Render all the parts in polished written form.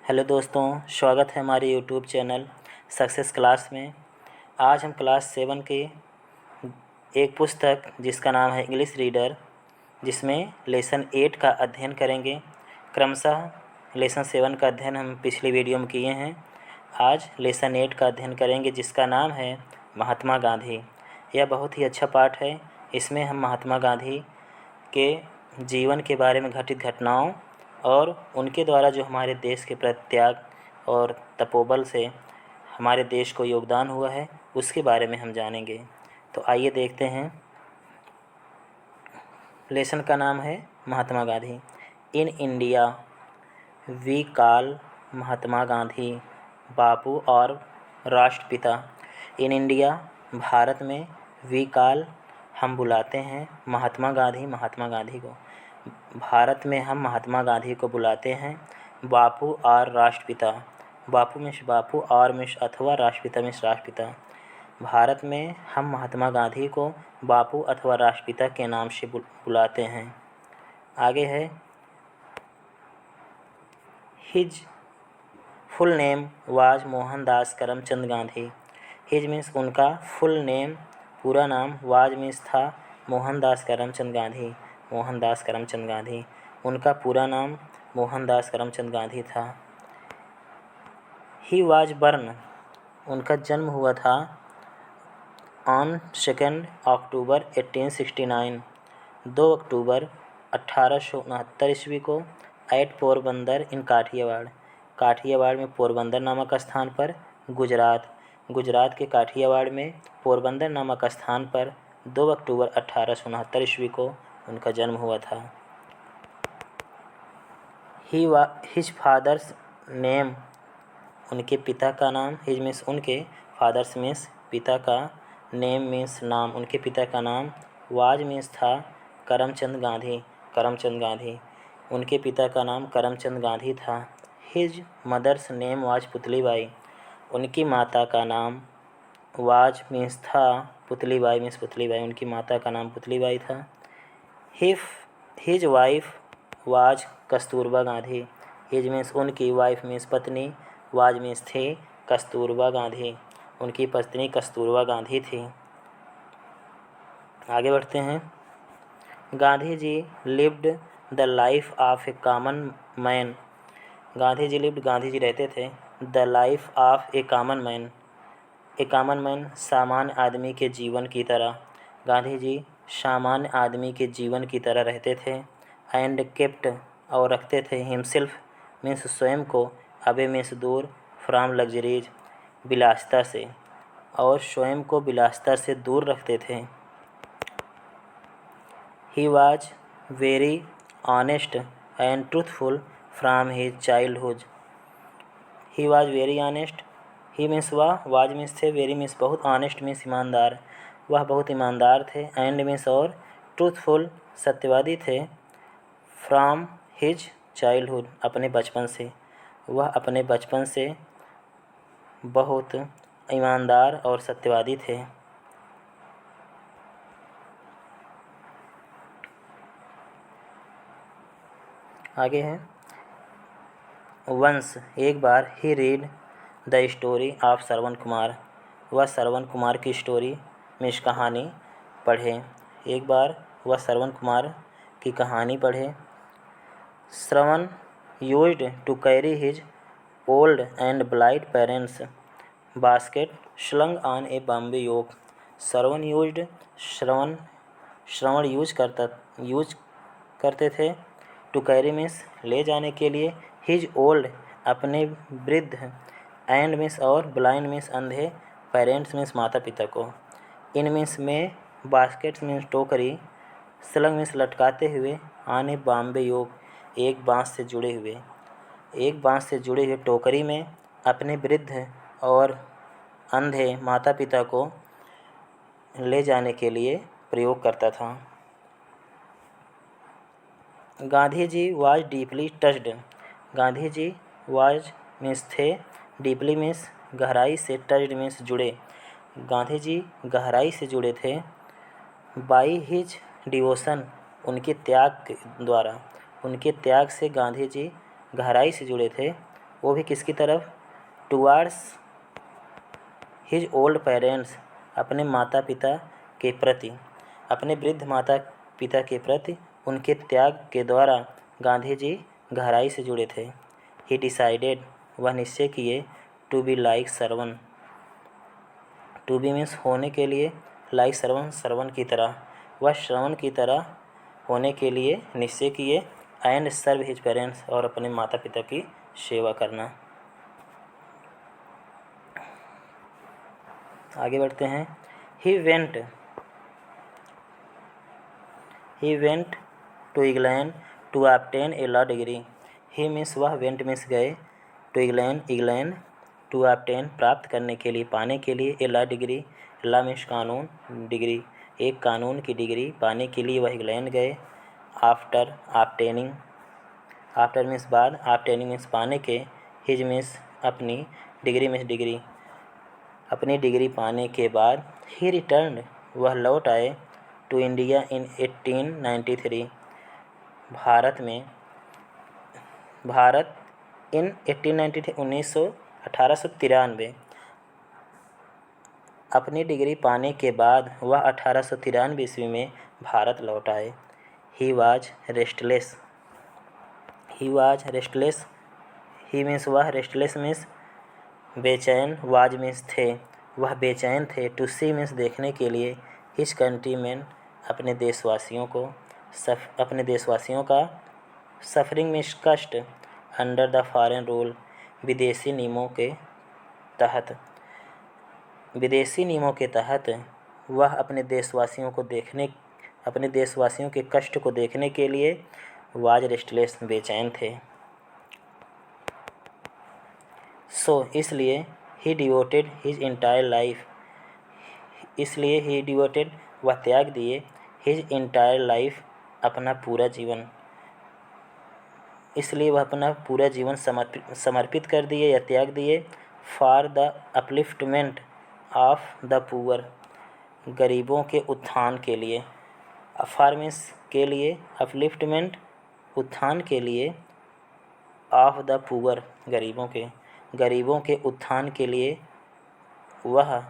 Hello दोस्तों, स्वागत है हमारे यूट्यूब चैनल सक्सेस क्लास में। आज हम क्लास 7 की एक पुस्तक जिसका नाम है इंग्लिश रीडर, जिसमें लेसन 8 का अध्ययन करेंगे। क्रमशः लेसन 7 का अध्ययन हम पिछली वीडियो में किए हैं। आज लेसन 8 का अध्ययन करेंगे जिसका नाम है महात्मा गांधी। यह बहुत ही अच्छा पाठ है। इसमें हम महात्मा गांधी के जीवन के बारे में घटित घटनाओं और उनके द्वारा जो हमारे देश के प्रति त्याग और तपोबल से हमारे देश को योगदान हुआ है उसके बारे में हम जानेंगे। तो आइए देखते हैं। लेसन का नाम है Mahatma Gandhi. In India we call Mahatma Gandhi Bapu और राष्ट्रपिता। इन इंडिया भारत में वी कॉल हम बुलाते हैं महात्मा गांधी को। भारत में हम महात्मा गांधी को बुलाते हैं बापू और राष्ट्रपिता। बापू मीन्स बापू और मीन्स अथवा राष्ट्रपिता मीन्स राष्ट्रपिता। भारत में हम महात्मा गांधी को बापू अथवा राष्ट्रपिता के नाम से बुलाते हैं। आगे है his full name was Mohandas Karamchand Gandhi. His means उनका फुल नेम पूरा नाम, वाज मीन्स था, मोहनदास करमचंद गांधी। मोहनदास करमचंद गांधी उनका पूरा नाम मोहनदास करमचंद गांधी था। ही वाज बर्न उनका जन्म हुआ था ऑन 2 अक्टूबर 1869 2 अक्टूबर 1869 ईस्वी को एट पोरबंदर इन काठियावाड़। काठियावाड़ में पोरबंदर नामक स्थान पर गुजरात के काठियावाड़ में पोरबंदर नामक स्थान पर 2 अक्टूबर 1869 ईस्वी को उनका जन्म हुआ था। हिज फादर्स नेम उनके पिता का नाम, हिज मीन्स उनके, फादर्स मीन्स पिता का, नेम मीन्स नाम, उनके पिता का नाम, वाज मीन्स था, करमचंद गांधी उनके पिता का नाम करमचंद गांधी था। His mother's name was Putlibai उनकी माता का नाम, वाज मीन्स था, पुतलीबाई मीन्स पुतलीबाई, उनकी माता का नाम पुतलीबाई था। His wife was Kasturba Gandhi. His means उनकी, वाइफ मीन्स पत्नी, वाज मीन्स थी, कस्तूरबा गांधी उनकी पत्नी कस्तूरबा गांधी थी। आगे बढ़ते हैं। Gandhi ji lived the life of a common man. Gandhi ji रहते थे the life of a common man. A common man सामान्य आदमी के जीवन की तरह। गांधी जी सामान्य आदमी के जीवन की तरह रहते थे। एंड केप्ट और रखते थे, हिमसेल्फ मीन्स स्वयं को, अवे मीन्स दूर, फ्रॉम लग्जरीज विलासिता से, और स्वयं को विलासिता से दूर रखते थे। He was very honest and truthful from his childhood. He was very honest, he means वह, वाज मीन्स थे, वेरी मीन्स बहुत, ऑनेस्ट मीन्स ईमानदार, वह बहुत ईमानदार थे, एंड मीन्स और, ट्रूथफुल सत्यवादी थे, फ्रॉम हिज चाइल्डहुड अपने बचपन से, वह अपने बचपन से बहुत ईमानदार और सत्यवादी थे। आगे है वंस एक बार ही read the story of Shravan Kumar. वह श्रवण कुमार की स्टोरी मीन्स कहानी पढ़े। एक बार वह श्रवण कुमार की कहानी पढ़े। Shravan used to carry his old and blind parents basket slung on a bamboo yoke. Shravan use करते थे, टू कैरी मीन्स ले जाने के लिए, हिज ओल्ड अपने वृद्ध, एंड मीन्स और, ब्लाइंड मीन्स अंधे, पेरेंट्स मीन्स माता पिता को, इन मीन्स में, बास्केट मीन्स टोकरी, स्लंग मीन्स लटकाते हुए, ऑन ए बॉम्बे योक एक बांस से जुड़े हुए टोकरी में अपने वृद्ध और अंधे माता पिता को ले जाने के लिए प्रयोग करता था। Gandhi ji was deeply touched. Gandhi ji was means थे, डीपली मीन्स गहराई से, टच्ड मीन्स जुड़े, गांधी जी गहराई से जुड़े थे, बाई हिज डिवोशन उनके त्याग के द्वारा, उनके त्याग से गांधी जी गहराई से जुड़े थे, वो भी किसकी तरफ, टुवार्ड्स हिज ओल्ड पेरेंट्स, अपने माता पिता के प्रति, अपने वृद्ध माता पिता के प्रति उनके त्याग के द्वारा गांधी जी गहराई से जुड़े थे। ही डिसाइडेड, वह निश्चय किए, to be like Shravan, to be means होने के लिए, लाइक श्रवण श्रवण की तरह, वह श्रवण की तरह होने के लिए निश्चय किए, एंड सर्व हिज पेरेंट्स, और अपने माता पिता की सेवा करना। आगे बढ़ते हैं। He went to England to obtain a law degree. He means वह, वेंट मीन्स गए, टू इंग्लैंड टू ऑब्टेन प्राप्त करने के लिए, पाने के लिए, a law degree, law means कानून, डिग्री एक कानून की डिग्री पाने के लिए वह इंग्लैंड गए। आफ्टर ऑब्टेनिंग, आफ्टर मीन्स बाद, ऑब्टेनिंग मीन्स पाने के, हिज मीन्स अपनी, डिग्री मीन्स डिग्री, अपनी डिग्री पाने के बाद, ही रिटर्न वह लौट आए, टू इंडिया इन 1893, भारत इन 1893 1893, अपनी डिग्री पाने के बाद वह 1893 ईस्वी में भारत लौट आए। He was restless, he means वह, रेस्टलेस मीन्स बेचैन, वाज मीन्स थे, वह बेचैन थे, टू सी मीन्स देखने के लिए, हिज कंट्रीमैन, अपने देशवासियों का, सफरिंग मीन्स कष्ट, अंडर द फॉरेन रूल, विदेशी नियमों के तहत वह अपने देशवासियों के कष्ट को देखने के लिए वाज रेस्टलेस, बेचैन थे। सो इसलिए, ही डिवोटेड हिज इंटायर लाइफ, इसलिए ही डिवोटेड वह त्याग दिए, हिज इंटायर लाइफ, अपना पूरा जीवन, इसलिए वह अपना पूरा जीवन समर्पित कर दिए या त्याग दिए, for the upliftment of the poor, गरीबों के उत्थान के लिए, फॉर मीन्स के लिए, अपलिफ्टमेंट उत्थान के लिए, ऑफ द पुअर गरीबों के उत्थान के लिए वह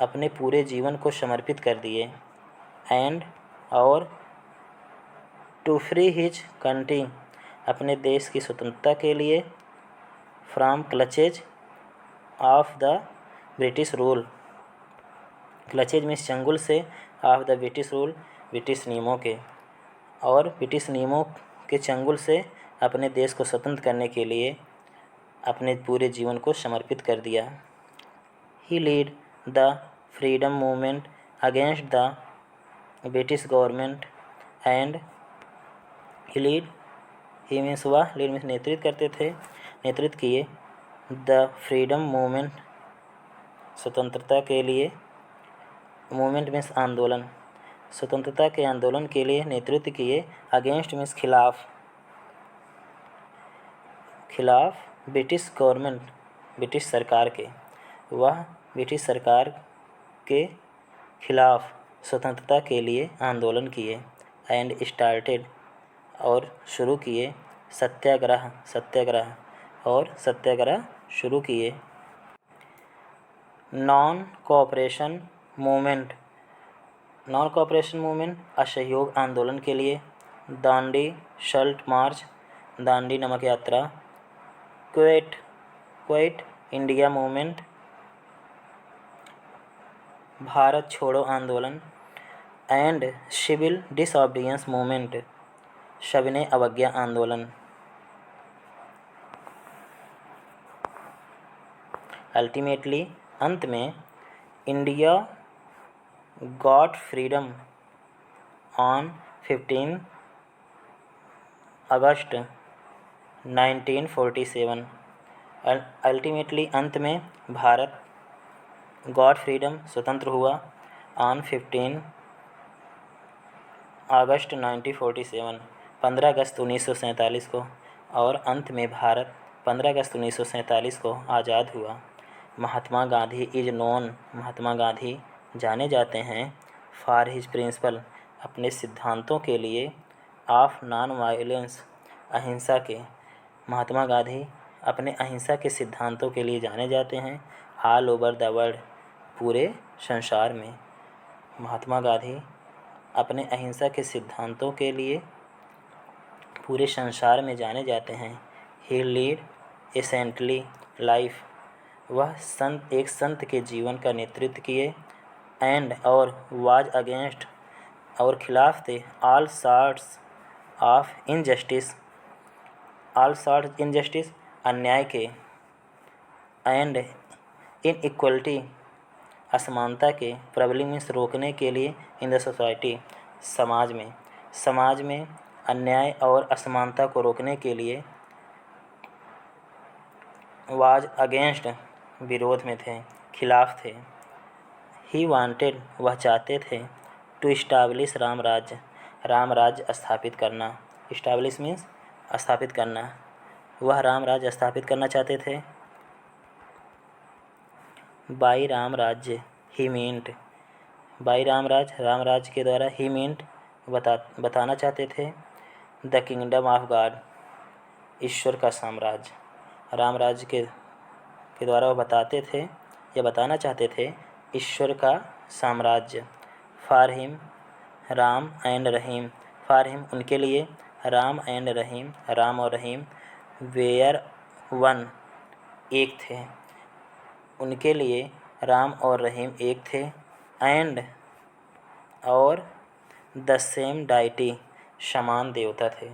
अपने पूरे जीवन को समर्पित कर दिए, एंड और टू फ्री हिज कंट्री, अपने देश की स्वतंत्रता के लिए, from clutches of the British rule, clutches means चंगुल से, of the British rule, British नियमों के, और ब्रिटिश नियमों के चंगुल से अपने देश को स्वतंत्र करने के लिए अपने पूरे जीवन को समर्पित कर दिया। He lead the freedom movement against the British government and he means वह, लीड मीन्स नेतृत्व किए, द फ्रीडम मूवमेंट, स्वतंत्रता के लिए, मूवमेंट मीन्स आंदोलन, स्वतंत्रता के आंदोलन के लिए नेतृत्व किए, अगेंस्ट मीन्स खिलाफ ब्रिटिश गवर्नमेंट, ब्रिटिश सरकार के, वह ब्रिटिश सरकार के खिलाफ स्वतंत्रता के लिए आंदोलन किए, एंड स्टार्टेड, और शुरू किए, सत्याग्रह शुरू किए। नॉन कोऑपरेशन मूवमेंट, असहयोग आंदोलन के लिए, दांडी सल्ट मार्च, दांडी नमक यात्रा, क्विट इंडिया मूवमेंट, भारत छोड़ो आंदोलन, एंड सिविल डिसऑबीडियंस मूवमेंट, सविनय अवज्ञा आंदोलन। अल्टीमेटली, अंत में, India got freedom on 15 August 1947। Ultimately, अंत में, भारत गॉट फ्रीडम, स्वतंत्र हुआ, ऑन 15 अगस्त 1947, 15 अगस्त 1947 को, और अंत में भारत 15 अगस्त 1947 को आज़ाद हुआ। महात्मा गांधी इज नोन, महात्मा गांधी जाने जाते हैं, फॉर हिज प्रिंसिपल, अपने सिद्धांतों के लिए, ऑफ नॉन वायलेंस, अहिंसा के। महात्मा गांधी अपने अहिंसा के सिद्धांतों के लिए जाने जाते हैं ऑल ओवर द वर्ल्ड, पूरे संसार में। महात्मा गांधी अपने अहिंसा के सिद्धांतों के लिए पूरे संसार में जाने जाते हैं। ही लीड ए सेंटली लाइफ, वह एक संत के जीवन का नेतृत्व किए। एंड और वाज अगेंस्ट, और खिलाफ थे ऑल सॉर्ट्स ऑफ इनजस्टिस, अन्याय के। एंड इनइक्वलिटी, असमानता के। प्रबलिंग मीन्स रोकने के लिए। इन द सोसाइटी, समाज में अन्याय और असमानता को रोकने के लिए। वाज अगेंस्ट, विरोध में थे, खिलाफ थे। ही वांटेड, वह चाहते थे। टू इस्टाब्लिश राम राज्य स्थापित करना। इस्टाब्लिश मीन्स स्थापित करना, वह राम राज्य स्थापित करना चाहते थे। बाई राम राज्य, ही मीन्ट, बाई राम राज्य के द्वारा। ही मीन्ट, बताना चाहते थे। द किंगडम ऑफ गॉड, ईश्वर का साम्राज्य। राम राज्य के द्वारा वह बताते थे या बताना चाहते थे ईश्वर का साम्राज्य। For him, Ram and Rahim, for him, उनके लिए। राम एंड रहीम, राम और रहीम। वेयर वन, एक थे, उनके लिए राम और रहीम एक थे। एंड, और द सेम डाइटी, समान देवता थे,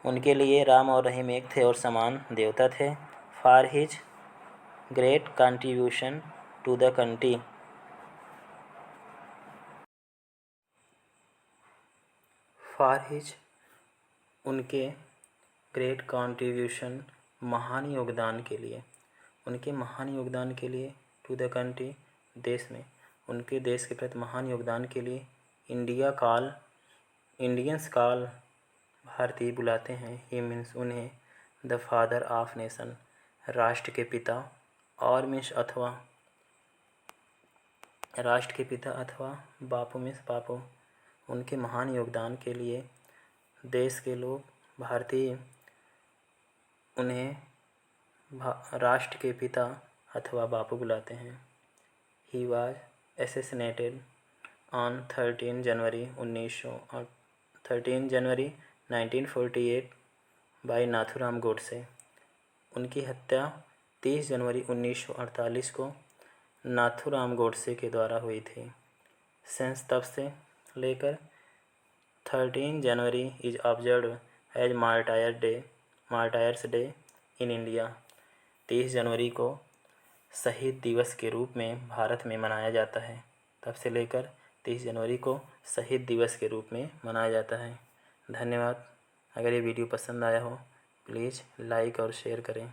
उनके लिए राम और रहीम एक थे और समान देवता थे। For his great contribution to the country, for his, उनके ग्रेट कंट्रीब्यूशन, महान योगदान के लिए, उनके महान योगदान के लिए। टू द कंट्री, देश में, उनके देश के प्रति महान योगदान के लिए। इंडियंस कॉल, भारतीय बुलाते हैं। ही मीन्स, उन्हें। द फादर ऑफ नेशन, राष्ट्र के पिता। और मीन्स, अथवा, राष्ट्र के पिता अथवा। बापू मीन्स, बापू, उनके महान योगदान के लिए देश के लोग, भारतीय, उन्हें राष्ट्र के पिता अथवा बापू बुलाते हैं। He was assassinated on 13 January 1948 by Nathuram Godse, उनकी हत्या 30 जनवरी 1948 को नाथूराम गोडसे के द्वारा हुई थी। सिंस, तब से लेकर 13 January is observe as martyrs day in India, 30 जनवरी को शहीद दिवस के रूप में भारत में मनाया जाता है। तब से लेकर 30 जनवरी को शहीद दिवस के रूप में मनाया जाता है। धन्यवाद। अगर ये वीडियो पसंद आया हो प्लीज़ लाइक और शेयर करें।